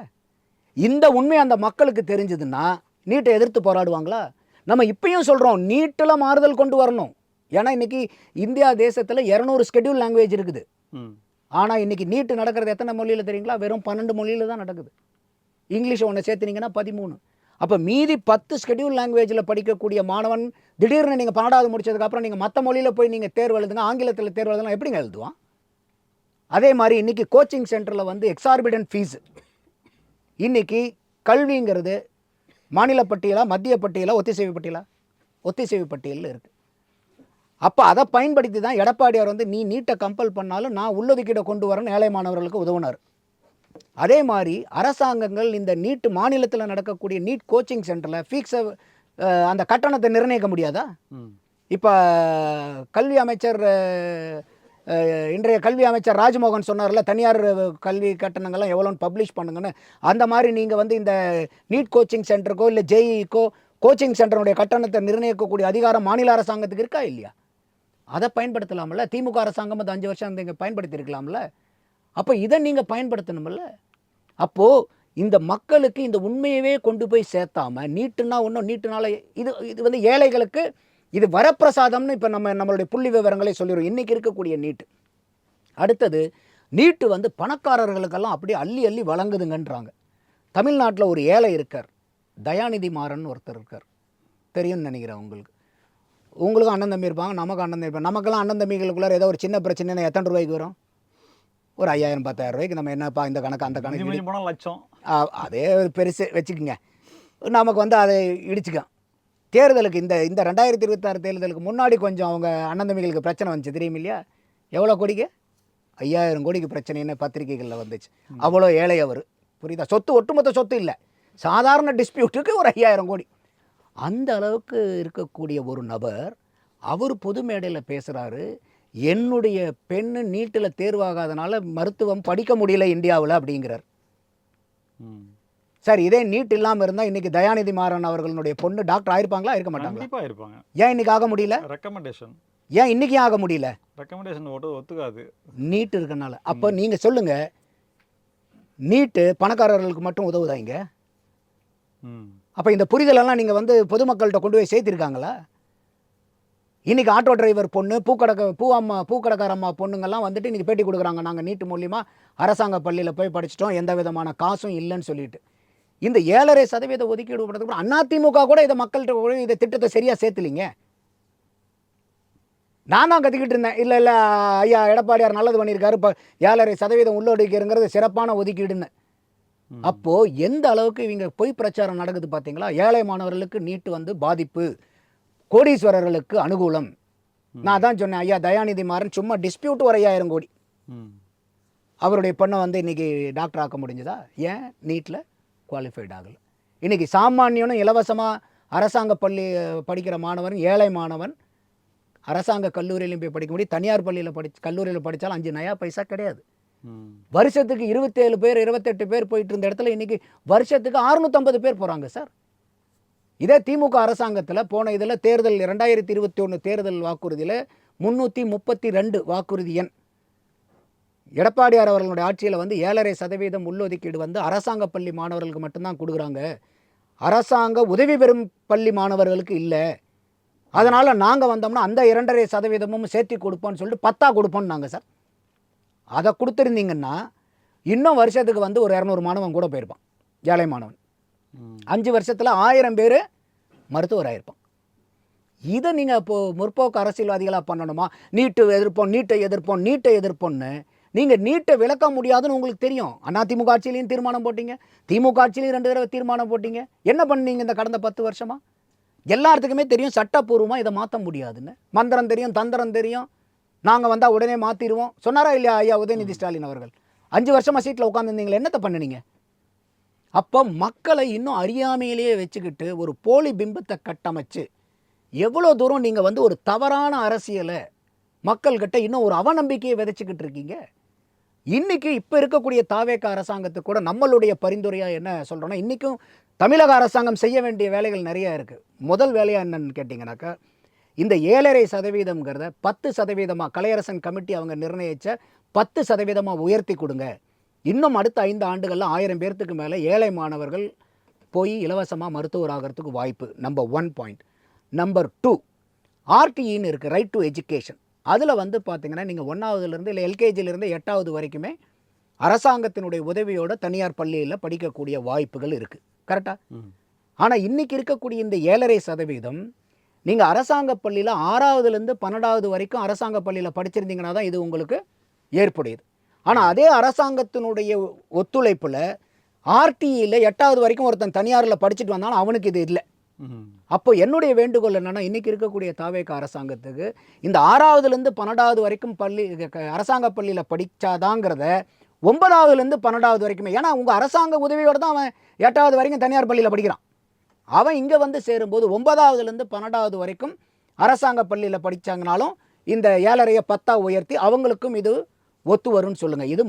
இந்த உண்மை அந்த மக்களுக்கு தெரிஞ்சதுன்னா நீட்டை எதிர்த்து போராடுவாங்களா? நம்ம இப்பயும் சொல்கிறோம், நீட்டில் மாறுதல் கொண்டு வரணும். ஏன்னா இன்றைக்கி இந்தியா தேசத்தில் 200 ஸ்கெடியூல் லாங்குவேஜ் இருக்குது. ஆனால் இன்றைக்கி நீட்டு நடக்கிறது எத்தனை மொழியில் தெரியுங்களா? வெறும் 12 மொழியில் தான் நடக்குது. இங்கிலீஷ் ஒன்று சேர்த்துனீங்கன்னா 13. அப்போ மீதி 10 ஸ்கெடியூல் லாங்குவேஜில் படிக்கக்கூடிய மாணவன் திடீர்னு நீங்கள் 12வது முடிச்சதுக்கப்புறம் நீங்கள் மற்ற மொழியில் போய் நீங்கள் தேர்வு எழுதுங்க, ஆங்கிலத்தில் தேர்வு எழுதுனா எப்படிங்க எழுதுவான்? அதே மாதிரி இன்றைக்கி கோச்சிங் சென்டரில் வந்து எக்ஸார்பிடன்ட் ஃபீஸு. இன்றைக்கி கல்விங்கிறது மாநில பட்டியலா, மத்திய பட்டியலா, ஒத்திசைவு பட்டியலா? ஒத்திசைவு பட்டியலில் இருக்குது. அப்போ அதை பயன்படுத்தி தான் எடப்பாடியார் வந்து நீ நீட்டை கம்பல் பண்ணாலும் நான் உள்ளொதுக்கீடை கொண்டு வரேன்னு ஏழை மாணவர்களுக்கு உதவுனார். அதே மாதிரி அரசாங்கங்கள் இந்த நீட் மாநிலத்தில் நடக்கக்கூடிய நீட் கோச்சிங் சென்டரில் ஃபீஸை அந்த கட்டணத்தை நிர்ணயிக்க முடியாதா? இப்போ கல்வி அமைச்சர் இன்றைய கல்வி அமைச்சர் ராஜ்மோகன் சொன்னார்ல, தனியார் கல்வி கட்டணங்கள்லாம் எவ்வளோன்னு பப்ளிஷ் பண்ணுங்கன்னு. அந்த மாதிரி நீங்கள் வந்து இந்த நீட் கோச்சிங் சென்டருக்கோ இல்லை ஜேஇக்கோ கோச்சிங் சென்டருடைய கட்டணத்தை நிர்ணயிக்கக்கூடிய அதிகாரம் மாநில அரசாங்கத்துக்கு இருக்கா இல்லையா? அதை பயன்படுத்தலாம்ல. திமுக அரசாங்கம் அது 5 வருஷம் நீங்கள் பயன்படுத்தியிருக்கலாம்ல. அப்போ இதை நீங்கள் பயன்படுத்தணும்ல. அப்போது இந்த மக்களுக்கு இந்த உண்மையவே கொண்டு போய் சேர்த்தாமல் நீட்டுன்னா ஒன்றும் நீட்டுனால இது வந்து ஏழைகளுக்கு இது வரப்பிரசாதம்னு இப்போ நம்மளுடைய புள்ளி விவரங்களே சொல்லிடுவோம். இன்றைக்கி இருக்கக்கூடிய நீட்டு. அடுத்தது நீட்டு வந்து பணக்காரர்களுக்கெல்லாம் அப்படியே அள்ளி அள்ளி வழங்குதுங்கன்றாங்க. தமிழ்நாட்டில் ஒரு ஏழை இருக்கார், தயாநிதி மாறன் ஒருத்தர் இருக்கார். தெரியும்னு நினைக்கிறேன் உங்களுக்கும் அண்ணன் தம்பி இருப்பாங்க, நமக்கு அண்ணன் தம்பி இருப்பாங்க. நமக்கெல்லாம் அண்ணன் தம்பிகளுக்குள்ளே ஏதோ ஒரு சின்ன பிரச்சனை எத்தனை ரூபாய்க்கு வரும்? ஒரு 5000 10,000 ரூபாய்க்கு நம்ம என்னப்பா இந்த கணக்கு அந்த கணக்கு லட்சம் அதே பெருசு வச்சுக்கோங்க. நமக்கு வந்து அதை இடிச்சுக்கலாம். தேர்தலுக்கு இந்த 2026 தேர்தலுக்கு முன்னாடி கொஞ்சம் அவங்க அண்ணன் தம்பிகளுக்கு பிரச்சனை வந்துச்சு தெரியும் இல்லையா? எவ்வளோ கோடிக்கு? 5000 கோடிக்கு பிரச்சனைன்னு பத்திரிகைகளில் வந்துச்சு. அவ்வளோ ஏழை அவர், புரியுதா? சொத்து ஒட்டுமொத்த சொத்து இல்லை, சாதாரண டிஸ்பியூட்டுக்கு ஒரு 5000 கோடி. அந்த அளவுக்கு இருக்கக்கூடிய ஒரு நபர் அவர் பொது மேடையில் பேசுகிறாரு, என்னுடைய பெண்ணு நீட்டில் தேர்வாகாதனால மருத்துவம் படிக்க முடியல இந்தியாவில் அப்படிங்கிறார். சார், இதே நீட் இல்லாமல் இருந்தால் இன்றைக்கி தயாநிதி மாறன் அவர்களுடைய பொண்ணு டாக்டர் ஆயிருப்பாங்களா? இருக்க மாட்டாங்களா? இருப்பாங்க. ஏன் இன்றைக்கி ஆக முடியல? ரெக்கமெண்டேஷன். ஏன் இன்றைக்கி ஆக முடியல? ரெக்கமெண்டேஷன் ஒத்துக்காது, நீட் இருக்கனால. அப்போ நீங்கள் சொல்லுங்கள், நீட்டு பணக்காரர்களுக்கு மட்டும் உதவுதா இங்கே? அப்போ இந்த புரிதலெல்லாம் நீங்கள் வந்து பொதுமக்கள்கிட்ட கொண்டு போய் சேர்த்திருக்காங்களா? இன்றைக்கி ஆட்டோ டிரைவர் பொண்ணு, பூக்கடைக்கார அம்மா பொண்ணுங்கள்லாம் வந்துட்டு இன்றைக்கி பேட்டி கொடுக்குறாங்க, நாங்கள் நீட்டு மூலிமா அரசாங்க பள்ளியில் போய் படிச்சிட்டோம், எந்த விதமான காசும் இல்லைன்னு சொல்லிட்டு. இந்த 7.5% ஒதுக்கீடு பண்ணுறதுக்கு அதிமுக கூட இதை மக்கள்கிட்ட இதை திட்டத்தை சரியாக சேர்த்துலிங்க. நான் தான் கற்றுக்கிட்டு இருந்தேன், இல்லை ஐயா எடப்பாடியார் நல்லது பண்ணியிருக்காரு, இப்போ 7.5% உள்ளொதுக்கீடுங்கிறது சிறப்பான ஒதுக்கீடுன்னு. அப்போது எந்த அளவுக்கு இவங்க பொய் பிரச்சாரம் நடக்குது பார்த்தீங்களா? ஏழை மாணவர்களுக்கு நீட்டு வந்து பாதிப்பு, கோடீஸ்வரர்களுக்கு அனுகூலம். நான் தான் சொன்னேன், ஐயா தயாநிதி மாறன் சும்மா டிஸ்பியூட் ஒரு 5000 கோடி. அவருடைய பொண்ணை வந்து இன்றைக்கி டாக்டர் ஆக்க முடிஞ்சதா? ஏன் நீட்டில் குவாலிஃபைட் ஆகலை. இன்றைக்கி சாமானியனும் இலவசமாக அரசாங்க பள்ளி படிக்கிற மாணவன், ஏழை மாணவன் அரசாங்க கல்லூரியிலையும் போய் படிக்க முடியும், தனியார் பள்ளியில் கல்லூரியில் படித்தாலும் 5 நயா பைசா கிடையாது. வருஷத்துக்கு 27 பேர் 28 பேர் போயிட்டு இருந்த இடத்துல இன்றைக்கி வருஷத்துக்கு 650 பேர் போகிறாங்க சார். இதே திமுக அரசாங்கத்தில் போன இதில் தேர்தல் 2021 தேர்தல் வாக்குறுதியில் 332 வாக்குறுதி எண். எடப்பாடியார் அவர்களுடைய ஆட்சியில் வந்து 7.5% உள்ளொதுக்கீடு வந்து அரசாங்க பள்ளி மாணவர்களுக்கு மட்டும்தான் கொடுக்குறாங்க, அரசாங்க உதவி பெறும் பள்ளி மாணவர்களுக்கு இல்லை. அதனால் நாங்கள் வந்தோம்னா அந்த 2.5% சேர்த்து கொடுப்போம்னு சொல்லிட்டு 10 கொடுப்போம்னு நாங்கள் சார். அதை கொடுத்துருந்தீங்கன்னா இன்னும் வருஷத்துக்கு வந்து ஒரு 200 மாணவன் கூட போயிருப்பான், ஏழை மாணவன். 5 வருஷத்தில் 1000 பேர் மருத்துவர் ஆயிருப்பான். இதை நீங்கள் இப்போது முற்போக்கு அரசியல்வாதிகளாக பண்ணணுமா? நீட்டை எதிர்ப்போம்னு நீங்கள் நீட்டை விளக்க முடியாதுன்னு உங்களுக்கு தெரியும். அதிமுக ஆட்சியிலையும் தீர்மானம் போட்டீங்க, திமுக ஆட்சியிலையும் 2 தடவை தீர்மானம் போட்டீங்க. என்ன பண்ணீங்க இந்த கடந்த 10 வருஷமாக? எல்லாத்துக்குமே தெரியும் சட்டப்பூர்வமாக இதை மாற்ற முடியாதுன்னு. மந்திரம் தெரியும், தந்திரம் தெரியும், நாங்கள் வந்தால் உடனே மாற்றிடுவோம் சொன்னாரா இல்லையா ஐயா உதயநிதி ஸ்டாலின் அவர்கள்? 5 வருஷமாக சீட்டில் உட்காந்துருந்தீங்களே, என்னத்தை பண்ணினீங்க? அப்போ மக்களை இன்னும் அறியாமையிலேயே வச்சுக்கிட்டு ஒரு போலி பிம்பத்தை கட்டமைச்சு எவ்வளோ தூரம் நீங்கள் வந்து ஒரு தவறான அரசியலை மக்கள்கிட்ட இன்னும் ஒரு அவநம்பிக்கையை விதைச்சிக்கிட்டு இருக்கீங்க. இன்றைக்கி இப்போ இருக்கக்கூடிய தாவேக அரசாங்கத்துக்கு கூட நம்மளுடைய பரிந்துரையாக என்ன சொல்கிறோன்னா, இன்றைக்கும் தமிழக அரசாங்கம் செய்ய வேண்டிய வேலைகள் நிறையா இருக்குது. முதல் வேலையாக என்னன்னு கேட்டிங்கனாக்கா, இந்த 7.5%ங்கிறத 10% கலையரசன் கமிட்டி அவங்க நிர்ணயித்த 10% உயர்த்தி கொடுங்க. இன்னும் அடுத்த 5 ஆண்டுகளில் 1000 பேர்த்துக்கு மேலே ஏழை மாணவர்கள் போய் இலவசமாக மருத்துவர் ஆகிறதுக்கு வாய்ப்பு. Number 1 point. நம்பர் 2, ஆர்டிஇன்னு இருக்குது, ரைட் டு எஜுகேஷன். அதில் வந்து பார்த்தீங்கன்னா நீங்கள் 1ஆவதுலேருந்து இல்லை எல்கேஜிலேருந்து 8ஆவது வரைக்குமே அரசாங்கத்தினுடைய உதவியோட தனியார் பள்ளியில் படிக்கக்கூடிய வாய்ப்புகள் இருக்குது. கரெக்டாக? ஆனால் இன்றைக்கி இருக்கக்கூடிய இந்த 7.5% நீங்கள் அரசாங்க பள்ளியில் 6ஆவதுலேருந்து 12ஆவது வரைக்கும் அரசாங்க பள்ளியில் படிச்சிருந்தீங்கன்னா தான் இது உங்களுக்கு ஏற்புடையது. ஆனால் அதே அரசாங்கத்தினுடைய ஒத்துழைப்பில் ஆர்டிஇயில் 8ஆவது வரைக்கும் ஒருத்தன் தனியாரில் படிச்சுட்டு வந்தாலும் அவனுக்கு இது இல்லை. அப்போ என்னுடைய வேண்டுகோள் என்னென்னா, இன்றைக்கி இருக்கக்கூடிய தாவேக அரசாங்கத்துக்கு இந்த 6ஆவதுலேருந்து 12ஆவது வரைக்கும் அரசாங்க பள்ளியில் படித்தாதாங்கிறத 9ஆவதுலேருந்து 12ஆவது வரைக்குமே, ஏன்னா உங்கள் அரசாங்க உதவியோடு தான் அவன் 8ஆவது வரைக்கும் தனியார் பள்ளியில் படிக்கிறான். அவன் இங்கே வந்து சேரும்போது 9ஆவதுலேருந்து 12ஆவது வரைக்கும் அரசாங்க பள்ளியில் படித்தாங்கனாலும் இந்த 7.5 10 உயர்த்தி அவங்களுக்கும் இது ஒத்து வரும்னு சொல்லுங்கள். இது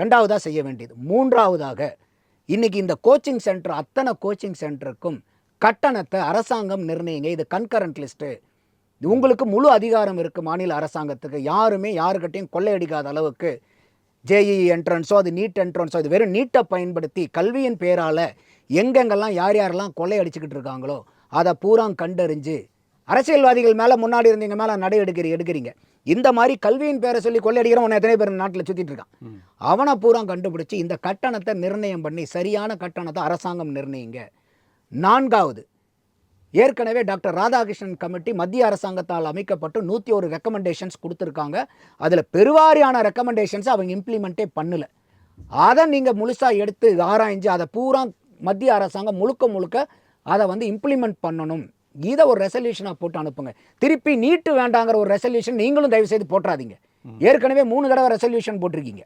2ஆவதாக செய்ய வேண்டியது. 3ஆவதாக, இன்றைக்கி இந்த கோச்சிங் சென்டர், அத்தனை கோச்சிங் சென்டருக்கும் கட்டணத்தை அரசாங்கம் நிர்ணயிங்க. இது கன்கரண்ட் லிஸ்ட்டு. உங்களுக்கு முழு அதிகாரம் இருக்குது மாநில அரசாங்கத்துக்கு. யாருமே யாருக்கிட்டையும் கொள்ளையடிக்காத அளவுக்கு ஜேஇ என்ட்ரன்ஸோ அது நீட் என்ட்ரன்ஸோ, இது வெறும் நீட்டை பயன்படுத்தி கல்வியின் பேரால் எங்கெங்கெல்லாம் யாரெல்லாம் கொள்ளையடிச்சுக்கிட்டு இருக்காங்களோ அதை பூரா கண்டறிஞ்சு, அரசியல்வாதிகள் மேலே முன்னாடி இருந்தீங்க மேலே நடை எடுக்கிறீங்க. இந்த மாதிரி கல்வியின் பேரை சொல்லி கொள்ளையடிக்கிறோம் ஒன்று எத்தனை பேர் நாட்டில் சுற்றிட்டு இருக்கான். அவனை பூரா கண்டுபிடிச்சி இந்த கட்டணத்தை நிர்ணயம் பண்ணி சரியான கட்டணத்தை அரசாங்கம் நிர்ணயிங்க. 4ஆவது, ஏற்கனவே டாக்டர் ராதாகிருஷ்ணன் கமிட்டி மத்திய அரசாங்கத்தால் அமைக்கப்பட்டு 101 ரெக்கமெண்டேஷன்ஸ் கொடுத்துருக்காங்க. அதில் பெருவாரியான ரெக்கமெண்டேஷன்ஸ் அவங்க இம்ப்ளிமெண்ட்டே பண்ணலை. அதை நீங்கள் முழுசாக எடுத்து ஆராய்ஞ்சு அதை பூரா மத்திய அரசாங்கம் முழுக்க அதை வந்து இம்ப்ளிமெண்ட் பண்ணணும். இதை ஒரு ரெசல்யூஷனாக போட்டு அனுப்புங்க. திருப்பி நீட்டு வேண்டாங்கிற ஒரு ரெசல்யூஷன் நீங்களும் தயவு செய்து போட்டுறாதீங்க. ஏற்கனவே 3 தடவை ரெசல்யூஷன் போட்டிருக்கீங்க.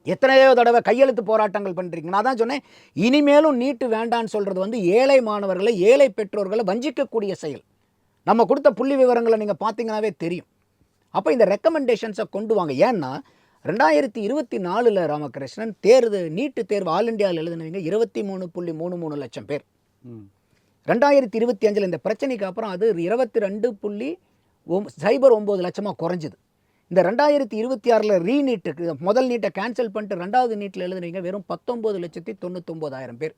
எத்தனையோ தடவை கையெழுத்து போராட்டங்கள் பண்ணுறீங்க. நான் தான் சொன்னேன், இனிமேலும் நீட்டு வேண்டான்னு சொல்கிறது வந்து ஏழை மாணவர்களை, ஏழை பெற்றோர்களை வஞ்சிக்கக்கூடிய செயல். நம்ம கொடுத்த புள்ளி விவரங்களை நீங்கள் பார்த்தீங்கன்னாவே தெரியும். அப்போ இந்த ரெக்கமெண்டேஷன்ஸை கொண்டு வாங்க. ஏன்னா 2024 ராமகிருஷ்ணன் நீட்டு தேர்வு ஆல் இண்டியாவில் எழுதினவங்க 23.33 லட்சம் பேர். 2025 இந்த பிரச்சனைக்கு அப்புறம் அது 22.09 லட்சமாக குறைஞ்சிது. இந்த 2026 ரீநீட்டுக்கு முதல் நீட்டை கேன்சல் பண்ணிட்டு 2வது நீட்டில் எழுதுனீங்க வெறும் 19,99,000 பேர்.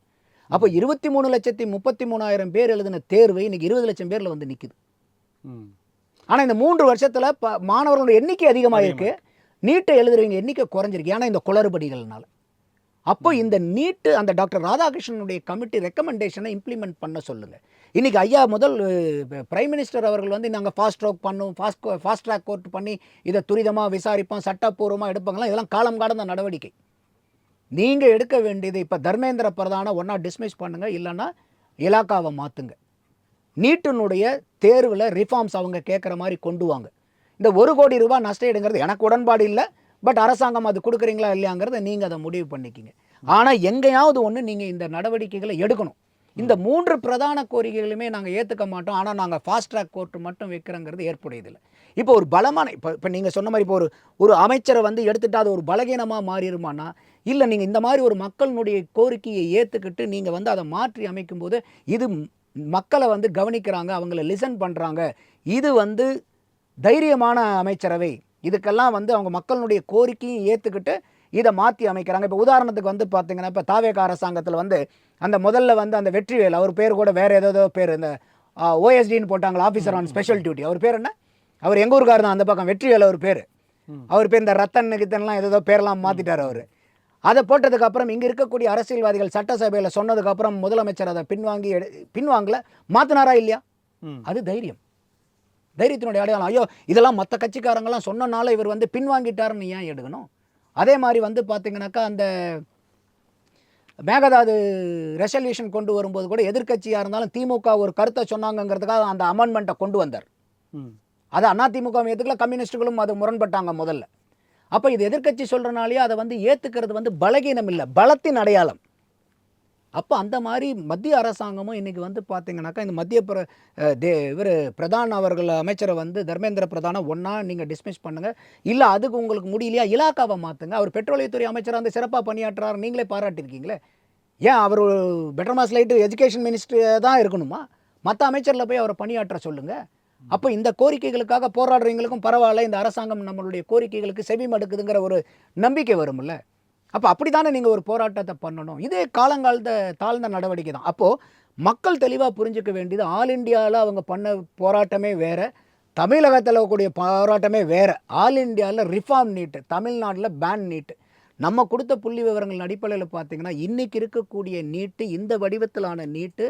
அப்போ 23,33,000 பேர் எழுதின தேர்வு இன்னைக்கு 20 லட்சம் பேரில் வந்து நிற்குது. ஆனால் இந்த 3 வருஷத்தில் மாணவர்களோட எண்ணிக்கை அதிகமாக இருக்கு, நீட்டை எழுதுறவங்க எண்ணிக்கை குறைஞ்சிருக்கு. ஏன்னா இந்த குளறுபடிகள்னால. அப்போ இந்த நீட்டு அந்த டாக்டர் ராதாகிருஷ்ணனுடைய கமிட்டி ரெக்கமெண்டேஷனை இம்ப்ளிமெண்ட் பண்ண சொல்லுங்கள். இன்றைக்கி ஐயா முதல் பிரைம் மினிஸ்டர் அவர்கள் வந்து நாங்கள் ஃபாஸ்ட் ட்ராக் கோர்ட் பண்ணி இதை துரிதமாக விசாரிப்போம், சட்டப்பூர்வமாக எடுப்பாங்களாம். இதெல்லாம் காலம் கடந்த நடவடிக்கை. நீங்கள் எடுக்க வேண்டியது இப்போ தர்மேந்திர பிரதானை ஒன்றா டிஸ்மிஸ் பண்ணுங்கள், இல்லைன்னா இலாக்காவை மாற்றுங்க. நீட்டினுடைய தேர்வில் ரிஃபார்ம்ஸ் அவங்க கேட்குற மாதிரி கொண்டு வாங்க. இந்த 1 கோடி ரூபாய் நஷ்டஈடுங்கிறது எனக்கு உடன்பாடு இல்லை. பட் அரசாங்கம் அது கொடுக்குறீங்களா இல்லையாங்கிறத நீங்கள் அதை முடிவு பண்ணிக்கிங்க. ஆனால் எங்கேயாவது ஒன்று நீங்கள் இந்த நடவடிக்கைகளை எடுக்கணும். இந்த 3 பிரதான கோரிக்கைகளுமே நாங்கள் ஏற்றுக்க மாட்டோம், ஆனால் நாங்கள் ஃபாஸ்ட் ட்ராக் கோர்ட் மட்டும் வைக்கிறோங்கிறது ஏற்புடையதில்லை. இப்போ ஒரு பலமான இப்போ நீங்கள் சொன்ன மாதிரி இப்போ ஒரு அமைச்சரை வந்து எடுத்துகிட்டு அது ஒரு பலகீனமாக மாறிடுமானா இல்லை. நீங்கள் இந்த மாதிரி ஒரு மக்களினுடைய கோரிக்கையை ஏற்றுக்கிட்டு நீங்கள் வந்து அதை மாற்றி அமைக்கும்போது இது மக்களை வந்து கவனிக்கிறாங்க, அவங்கள லிசன் பண்ணுறாங்க. இது வந்து தைரியமான அமைச்சரவை. இதுக்கெல்லாம் வந்து அவங்க மக்களுடைய கோரிக்கையும் ஏற்றுக்கிட்டு இதை மாற்றி அமைக்கிறாங்க. இப்போ உதாரணத்துக்கு வந்து பார்த்தீங்கன்னா, இப்போ தாவேக அரசாங்கத்தில் வந்து அந்த முதல்ல வந்து அந்த வெற்றிவேல், அவர் பேர் கூட வேறு ஏதோ பேர், இந்த ஓஎஸ்டின்னு போட்டாங்களா, ஆஃபீஸர் ஆன் ஸ்பெஷல் டியூட்டி. அவர் பேர் என்ன? அவர் எங்கள் ஊருக்கார் தான், அந்த பக்கம் வெற்றிவேல் அவர் பேர். இந்த ரத்தன் கித்தன்லாம் ஏதோ பேரெல்லாம் மாற்றிட்டார் அவர். அதை போட்டதுக்கப்புறம் இங்கே இருக்கக்கூடிய அரசியல்வாதிகள் சட்டசபையில் சொன்னதுக்கப்புறம் முதலமைச்சர் அதை பின்வாங்கல, மாற்றினாரா இல்லையா? அது தைரியத்தினுடைய அடையாளம். ஐயோ இதெல்லாம் மற்ற கட்சிக்காரங்களாம் சொன்னனால இவர் வந்து பின்வாங்கிட்டாருன்னு ஏன் எடுக்கணும்? அதே மாதிரி வந்து பார்த்தீங்கன்னாக்கா அந்த மேகதாது ரெசல்யூஷன் கொண்டு வரும்போது கூட எதிர்க்கட்சியாக இருந்தாலும் திமுக ஒரு கருத்தை சொன்னாங்கிறதுக்காக அந்த அமெண்ட்மெண்ட்டை கொண்டு வந்தார். அது அதிமுக ஏற்றுக்கல, கம்யூனிஸ்டுகளும் அது முரண்பட்டாங்க முதல்ல. அப்போ இது எதிர்க்கட்சி சொல்கிறனாலேயே அதை வந்து ஏற்றுக்கிறது வந்து பலகீனம் இல்லை, பலத்தின் அடையாளம். அப்போ அந்த மாதிரி மத்திய அரசாங்கமும் இன்றைக்கி வந்து பார்த்தீங்கன்னாக்கா இந்த மத்திய இவர் பிரதான் அவர்கள் அமைச்சரை வந்து தர்மேந்திர பிரதானை ஒன்றா நீங்கள் டிஸ்மிஸ் பண்ணுங்கள், இல்லை அதுக்கு உங்களுக்கு முடியலையா இலாக்காவை மாற்றுங்க. அவர் பெட்ரோலியத்துறை அமைச்சராக வந்து சிறப்பாக பணியாற்றுறாரு, நீங்களே பாராட்டியிருக்கீங்களே. ஏன் அவர் பெட்டர் மாஸ் லைட்டு எஜுகேஷன் மினிஸ்டர் தான் இருக்கணுமா? மற்ற அமைச்சரில் போய் அவரை பணியாற்ற சொல்லுங்கள். அப்போ இந்த கோரிக்கைகளுக்காக போராடுறவங்களுக்கும் பரவாயில்ல, இந்த அரசாங்கம் நம்மளுடைய கோரிக்கைகளுக்கு செவி மடுக்குதுங்கிற ஒரு நம்பிக்கை வரும்ல. அப்போ அப்படி தானே நீங்கள் ஒரு போராட்டத்தை பண்ணணும். இதே காலங்காலத்தை தாழ்ந்த நடவடிக்கை தான். அப்போது மக்கள் தெளிவாக புரிஞ்சுக்க வேண்டியது, ஆல் இண்டியாவில் அவங்க பண்ண போராட்டமே வேறு, தமிழகத்தில் கூடிய போராட்டமே வேறு. ஆல் இண்டியாவில் ரிஃபார்ம் நீட்டு, தமிழ்நாட்டில் பேன் நீட்டு. நம்ம கொடுத்த புள்ளி விவரங்கள் அடிப்படையில் பார்த்தீங்கன்னா இன்றைக்கி இருக்கக்கூடிய நீட்டு, இந்த வடிவத்திலான நீட்டு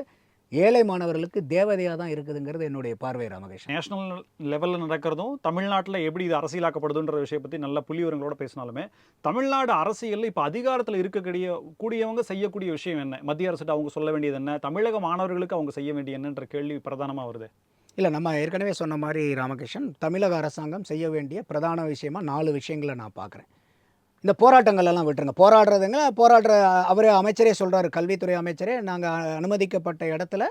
ஏழை மாணவர்களுக்கு தேவதையாக தான் இருக்குதுங்கிறது என்னுடைய பார்வை ராமகிருஷ்ணன். நேஷனல் லெவலில் நடக்கிறதும் தமிழ்நாட்டில் எப்படி இது அரசியலாக்கப்படுதுன்ற விஷயம் பற்றி நல்ல புள்ளி விவரங்களோட பேசினாலுமே, தமிழ்நாடு அரசியலில் இப்போ அதிகாரத்தில் கூடியவங்க செய்யக்கூடிய விஷயம் என்ன, மத்திய அரசுட்டு அவங்க சொல்ல வேண்டியது என்ன, தமிழக மாணவர்களுக்கு அவங்க செய்ய வேண்டிய என்னன்ற கேள்வி பிரதானமாக வருது. இல்லை, நம்ம ஏற்கனவே சொன்ன மாதிரி ராமகிருஷ்ணன், தமிழக அரசாங்கம் செய்ய வேண்டிய பிரதான விஷயமாக 4 விஷயங்களை நான் பார்க்குறேன். இந்த போராட்டங்கள் எல்லாம் விட்டுருங்க. போராடுற அவரே அமைச்சரே சொல்கிறாரு, கல்வித்துறை அமைச்சரே, நாங்கள் அனுமதிக்கப்பட்ட இடத்துல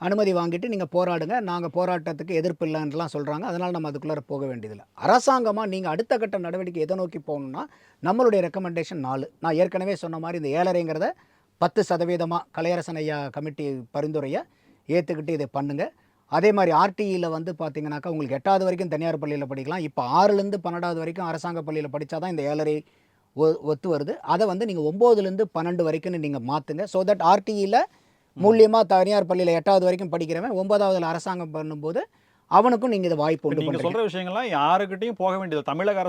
அனுமதி வாங்கிட்டு நீங்கள் போராடுங்க, நாங்கள் போராட்டத்துக்கு எதிர்ப்பு இல்லைன்னுலாம் சொல்கிறாங்க. அதனால் நம்ம அதுக்குள்ளே போக வேண்டியதில்லை. அரசாங்கமாக நீங்கள் அடுத்த கட்ட நடவடிக்கை எதை நோக்கி போகணுன்னா, நம்மளுடைய ரெக்கமெண்டேஷன் 4. நான் ஏற்கனவே சொன்ன மாதிரி இந்த 7.5ங்கிறத 10% கலையரசன் ஐயா கமிட்டி பரிந்துரையை ஏற்றுக்கிட்டு இதை பண்ணுங்கள். அதே மாதிரி ஆர்டிஇயில் வந்து பார்த்தீங்கன்னாக்கா உங்களுக்கு 8வது வரைக்கும் தனியார் பள்ளியில் படிக்கலாம். இப்போ 6லேருந்து 12வது வரைக்கும் அரசாங்க பள்ளியில் படித்தா தான் இந்த 7.5 ஒத்து வருது. அதை வந்து நீங்கள் 9லேருந்து 12 வரைக்கும்னு நீங்கள் மாற்றுங்க. ஸோ தட் ஆர்டிஇயில் மூலியமாக தனியார் பள்ளியில் 8வது வரைக்கும் படிக்கிறவன் 9வதுல அரசாங்கம் பண்ணும்போது அவனுக்கும் நீங்கள் இதை வாய்ப்பு உண்டு. நீங்க சொல்ற விஷயங்கள்லாம் யாருக்கிட்டையும் போக வேண்டியது, தமிழக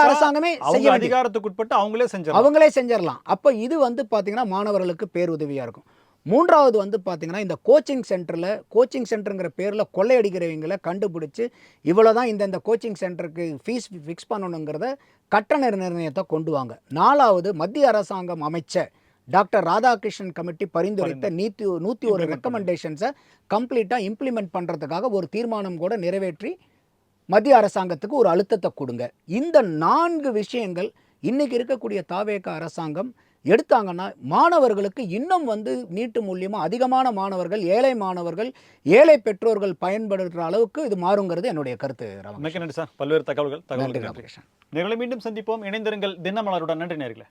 அரசாங்கமே செய்ய அதிகாரத்துக்குட்பட்டு அவங்களே செஞ்சிடலாம். அப்போ இது வந்து பார்த்தீங்கன்னா மாணவர்களுக்கு பேருதவியாக இருக்கும். 3வது வந்து பார்த்தீங்கன்னா இந்த கோச்சிங் சென்டருங்கிற பேரில் கொள்ளையடிக்கிறவங்களை கண்டுபிடிச்சி இவ்வளோ தான் இந்த கோச்சிங் சென்டருக்கு ஃபீஸ் ஃபிக்ஸ் பண்ணணுங்கிறத கட்டண நிர்ணயத்தை கொண்டு வாங்க. 4வது மத்திய அரசாங்கம் அமைச்ச டாக்டர் ராதாகிருஷ்ணன் கமிட்டி பரிந்துரைத்த 101 ரெக்கமெண்டேஷன்ஸை கம்ப்ளீட்டாக இம்ப்ளிமெண்ட் பண்ணுறதுக்காக ஒரு தீர்மானம் கூட நிறைவேற்றி மத்திய அரசாங்கத்துக்கு ஒரு அழுத்தத்தை கொடுங்க. இந்த 4 விஷயங்கள் இன்றைக்கி இருக்கக்கூடிய தாவேக அரசாங்கம் எடுத்தாங்கன்னா மாணவர்களுக்கு இன்னும் வந்து நீட்டு மூலியமாக அதிகமான மாணவர்கள், ஏழை மாணவர்கள், ஏழை பெற்றோர்கள் பயன்படுத்துகிற அளவுக்கு இது மாறுங்கிறது என்னுடைய கருத்து. மிக்க நன்றி சார், பல்வேறு தகவல்கள். நேர்களை மீண்டும் சந்திப்போம். இணைந்திருங்கள் தினமலருடன். நன்றி நேர்களே.